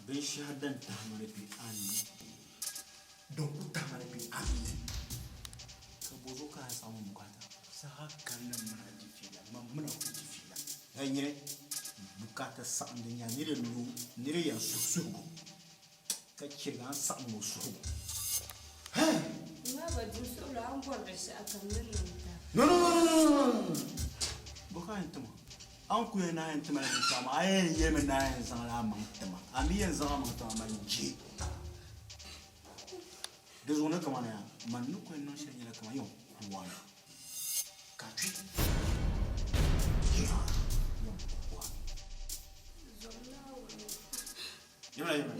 Ben shahadan tahmare bi ani. Don ku tahmare bi ani. Ka bozo ka samu bukata. Sa hakan nan muna jifila, muna ku jifila. Nyire bukata sa andenya nire ya susugo. Ka kirga sa mu sugo. Ma ba dusu la an borda shi akan nan ta. No. Boka entuma. An ku yana entuma na sama ayen yeme na yen zanga ma entuma. Ami yen zanga ma ta ma nji. Dezone kama na man nu ko no shenya la kama yo kuwana. Ka twi. Ya. Yo kuwana. Zonna wani. Yema.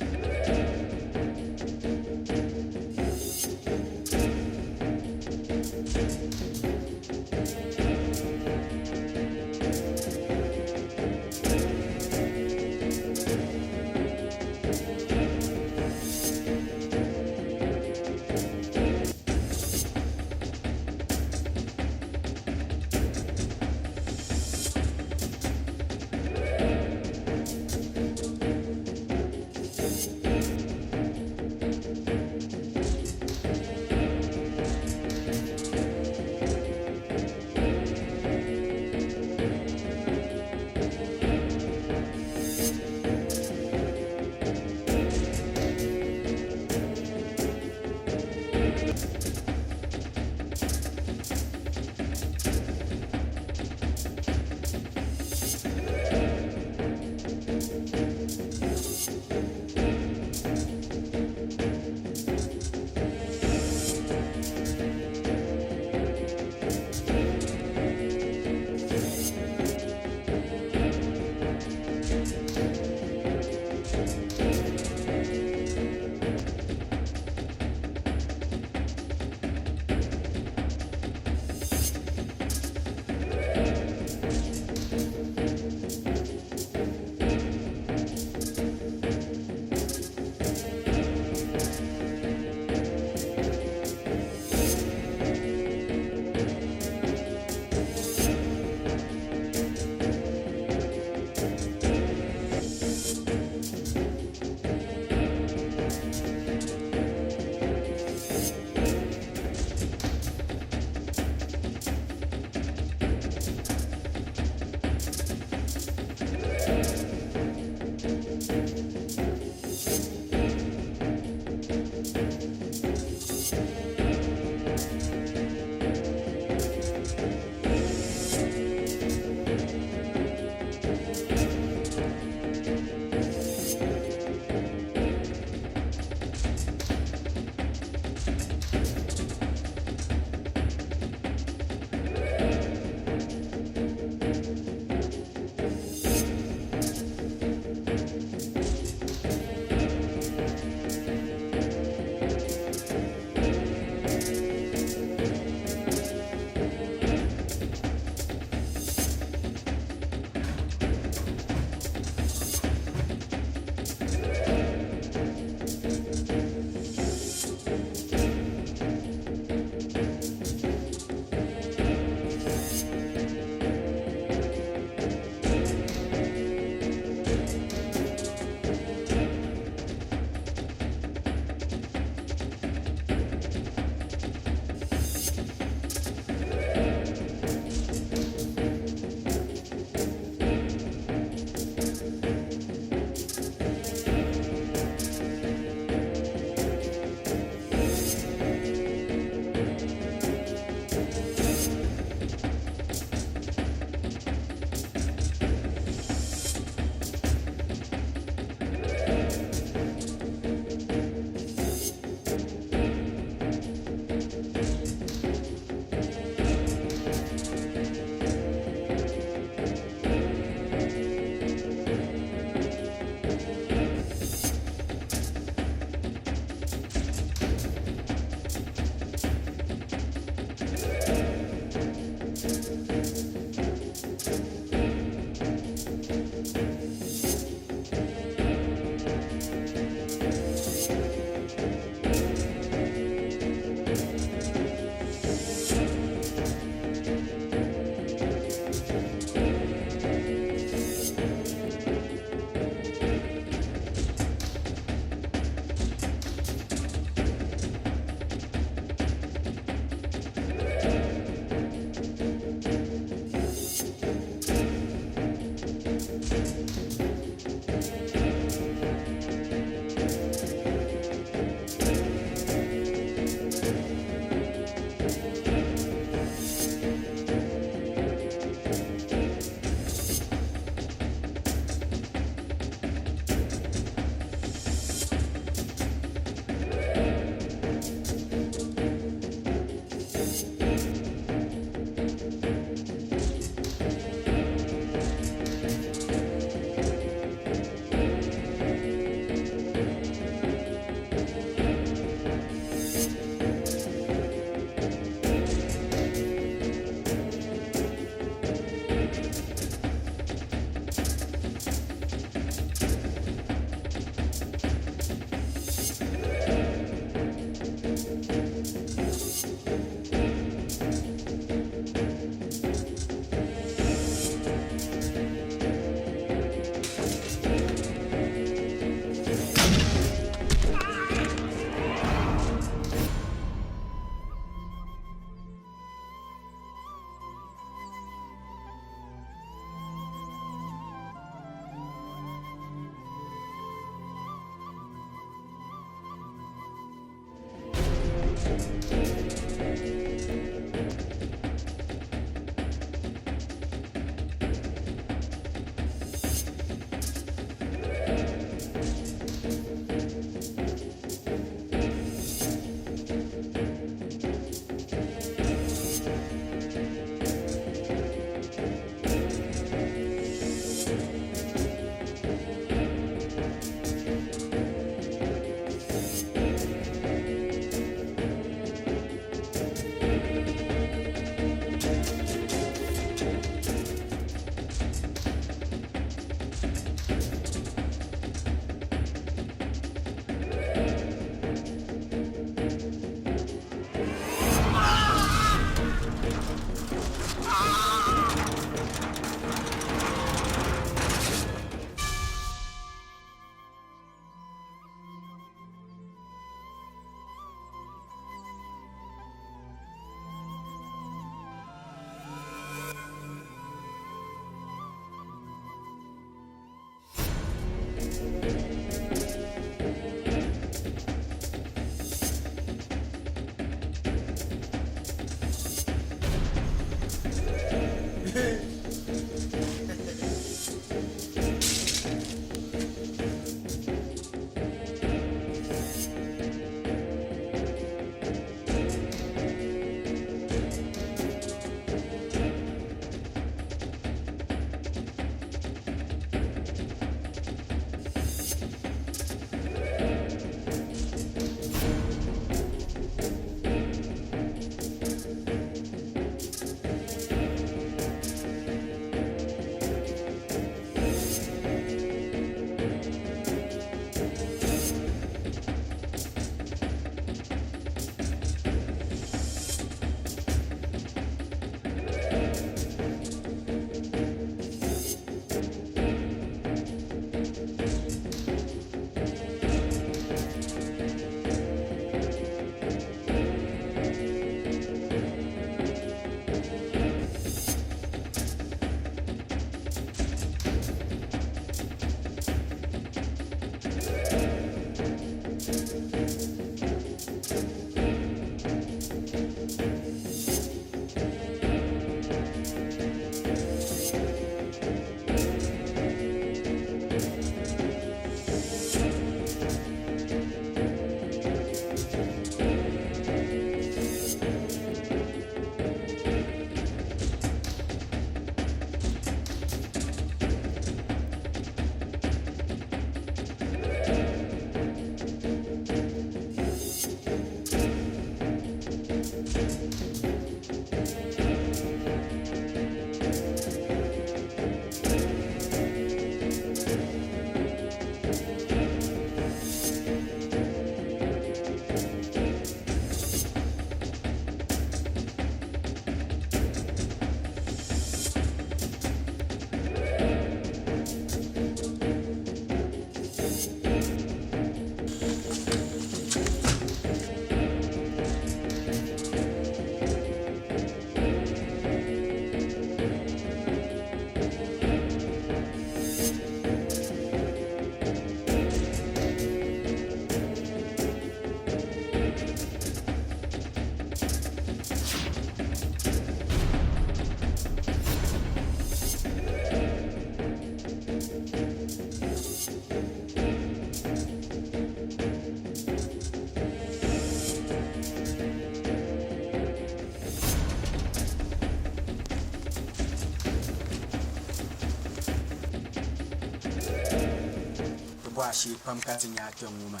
washi pam katinya woman.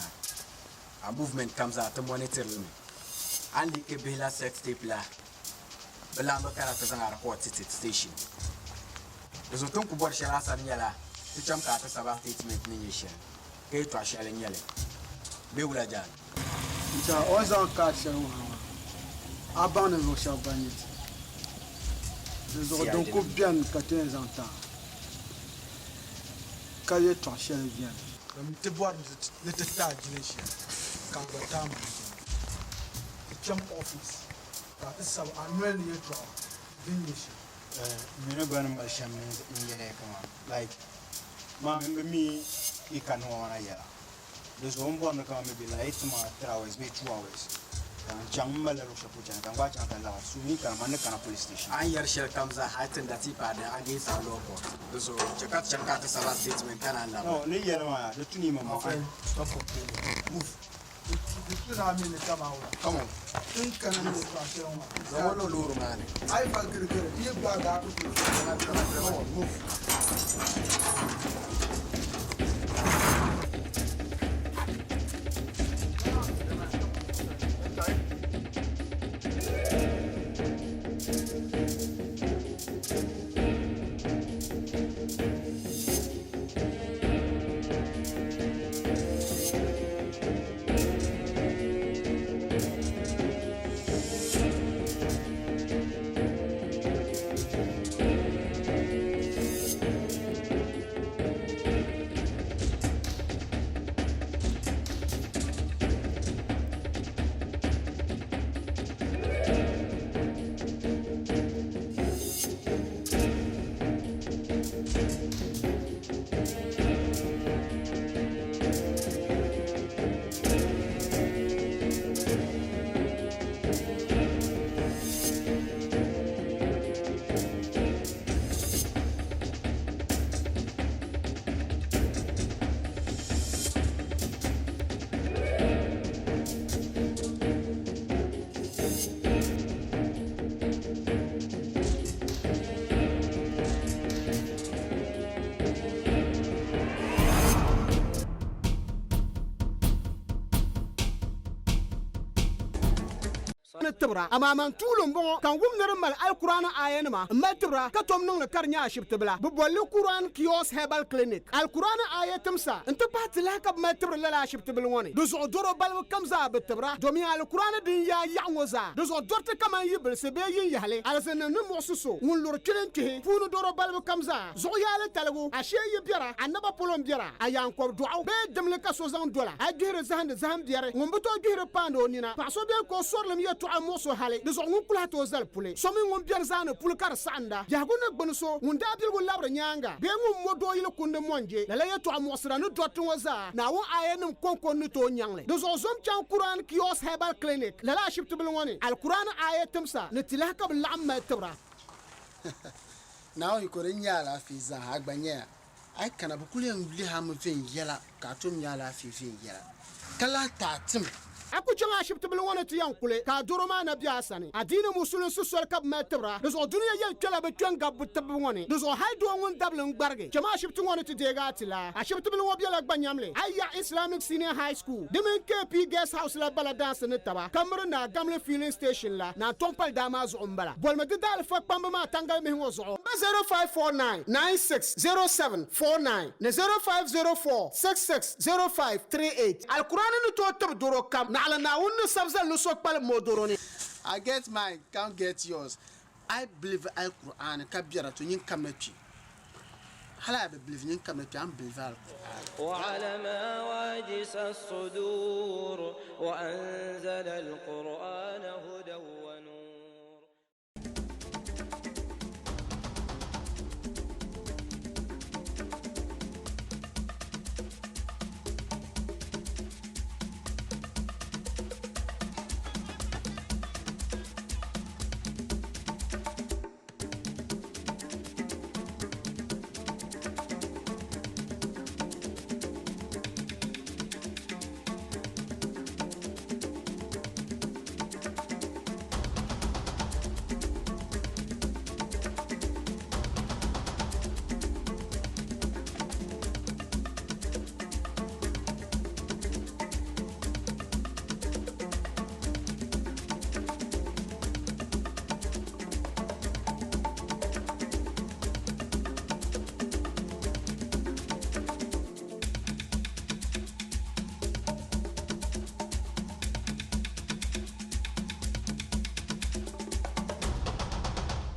A movement comes out to monitor me. And the Kebila sex tape la. Belamba characters on our court station. There's a tongue board shall answer Yella. The jump at us about statement nation. Gay to a shell and yelling. Bewula Jan. It's always on catch and abandon shall ban it. There's a don't go bien catens en temps. Cahier to a shell again. The board let the start nation. Come the time. The jump office. That is some annual year trial. Nation. Me no gonna mal sham in yele come on. Like me you can wanna yell. There's one born come maybe like 8 hours, maybe 2 hours. And Jamal Rushapucha can watch and allow so we can man can police station. And your shell comes a heightened that he had against our local. So Chakat Sava statement can allow. No, no yellow, the two name of my friend. Stop complaining. Move. The 2 minutes come out. Come on. Think can I man. I forget you bag out. Move. tibra amaman tulum bo kan wumner mal alquran ayenma matibra ka tom nung karnya shibtibla bu bolli quran kios herbal clinic alquran ayatumsa inta patila ka matibra la shibtibla woni do zo doro bal kamza bitibra do mi alquran din ya yangoza do zo dorte kaman yibel se be yin yale alsen nu mosuso won lor kelenti funu doro bal kamza zo yale talgo ashe yibira annaba polom bira ayan ko do be demle ka so zan dola agire zaham diare ngombo to gire pando nina paso be ko sorlem yetu amoso hale de zo ngun plato zal pule so mi ngun biar zana pul kar sanda ya gona gbonso ngun dabil go labra nyanga be ngum modo yile kunde monje la yetu amosra no dotun waza na wo ayenum konkon ni to nyangle de zo zom chan quran kios herbal clinic la shibtu bil woni al quran ayatumsa ne tilaka bil amma tibra now you could nyala fiza agbanya ai kana bukule ngli ha mu fin yela ka tum yala fi fin yela kala tatim aku changa shibtu bil wona ti yankule ka duruma na biya sani adina musulun su sol kab metbra de zo duniya yel kala be tanga butab woni de zo haydo ngon dablin barge chama shibtu wona ti dega tila a shibtu bil wobi la gbanyamle aya islamic senior high school de men KP guest house la bala dance ne taba kamru na gamle filling station la na tompal damaz umbala bolma de dal fa pamba ma tangal me ngo zo 0549 960749 ne 0504 660538 alquran ni to tab duro kam I get mine, can't get yours. I believe Al-Quran kabira to yin kameti. Hala believe yin kameti and believe Al-Quran. وعلى مواجس الصدور وأنزل القرآن هدى